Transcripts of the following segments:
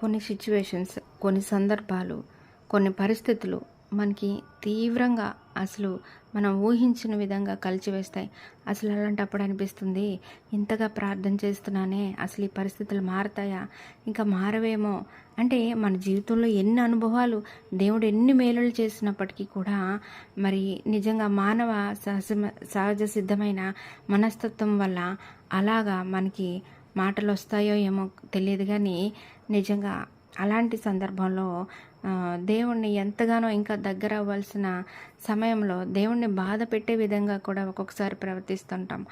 కొన్ని సిచ్యువేషన్స్, కొన్ని సందర్భాలు, కొన్ని పరిస్థితులు మనకి తీవ్రంగా అసలు మనం ఊహించిన విధంగా కలిచివేస్తాయి. అసలు అలాంటప్పుడు అనిపిస్తుంది, ఇంతగా ప్రార్థన చేస్తున్నానే అసలు ఈ పరిస్థితులు మారతాయా? ఇంకా మారవేమో. అంటే మన జీవితంలో ఎన్ని అనుభవాలు, దేవుడు ఎన్ని మేలులు చేసినప్పటికీ కూడా మరి నిజంగా మానవ సహజ సిద్ధమైన మనస్తత్వం వల్ల అలాగా మనకి మాటలు వస్తాయో ఏమో తెలియదు కానీ నిజంగా అలాంటి సందర్భంలో దేవుణ్ణి ఎంతగానో ఇంకా దగ్గర అవ్వాల్సిన సమయంలో దేవుణ్ణి బాధ పెట్టే విధంగా కూడా ఒక్కొక్కసారి ప్రవర్తిస్తుంటాం.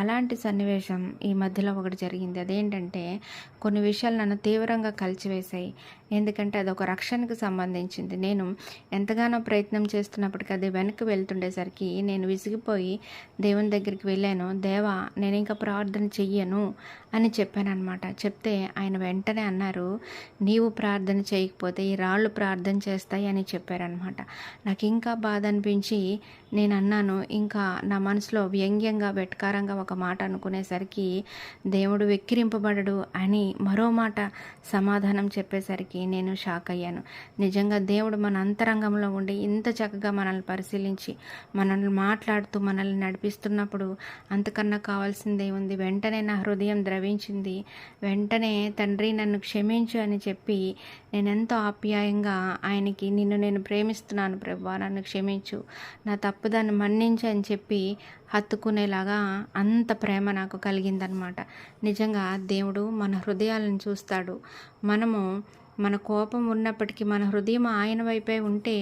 అలాంటి సన్నివేశం ఈ మధ్యలో ఒకటి జరిగింది. అదేంటంటే కొన్ని విషయాలు నన్ను తీవ్రంగా కలిచివేశాయి. ఎందుకంటే అదొక రక్షణకు సంబంధించింది. నేను ఎంతగానో ప్రయత్నం చేస్తున్నప్పటికీ అది వెనక్కి వెళ్తుండేసరికి నేను విసిగిపోయి దేవుని దగ్గరికి వెళ్ళాను. దేవా, నేను ఇంకా ప్రార్థన చెయ్యను అని చెప్పానన్నమాట. చెప్తే ఆయన వెంటనే అన్నారు, నీవు ప్రార్థన చేయకపోతే ఈ రాళ్ళు ప్రార్థన చేస్తాయి అని చెప్పారనమాట. నాకు ఇంకా బాధ అనిపించి నేను అన్నాను, ఇంకా నా మనసులో వ్యంగ్యంగా వెటకారంగా ఒక మాట అనుకునేసరికి దేవుడు వెక్కిరింపబడడు అని మరో మాట సమాధానం చెప్పేసరికి నేను షాక్ అయ్యాను. నిజంగా దేవుడు మన అంతరంగంలో ఉండి ఇంత చక్కగా మనల్ని పరిశీలించి మనల్ని మాట్లాడుతూ మనల్ని నడిపిస్తున్నప్పుడు అంతకన్నా కావాల్సిందే ఉంది. వెంటనే నా హృదయం ద్రవించింది. వెంటనే తండ్రి నన్ను క్షమించు అని చెప్పి నేను ఎంతో ఆప్యాయంగా ఆయనకి, నిన్ను నేను ప్రేమిస్తున్నాను ప్రభువా, నన్ను క్షమించు, నా తప్పుదాన్ని మన్నించు అని చెప్పి హత్తుకునేలాగా అంత ప్రేమ నాకు కలిగిందనమాట. నిజంగా దేవుడు మన హృదయాలను చూస్తాడు. మనము మన కోపం ఉన్నప్పటికీ మన హృదయం ఆయన వైపే ఉంటే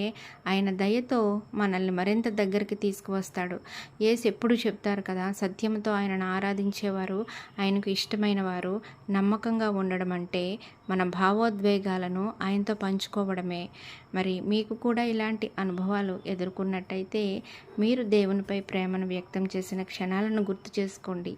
ఆయన దయతో మనల్ని మరింత దగ్గరికి తీసుకువస్తాడు. యేసు ఎప్పుడు చెప్తారు కదా, సత్యంతో ఆయనను ఆరాధించేవారు ఆయనకు ఇష్టమైన వారు నమ్మకంగా ఉండడం అంటే మన భావోద్వేగాలను ఆయనతో పంచుకోవడమే. మరి మీకు కూడా ఇలాంటి అనుభవాలు ఎదుర్కొన్నట్టయితే మీరు దేవునిపై ప్రేమను వ్యక్తం చేసిన క్షణాలను గుర్తు చేసుకోండి.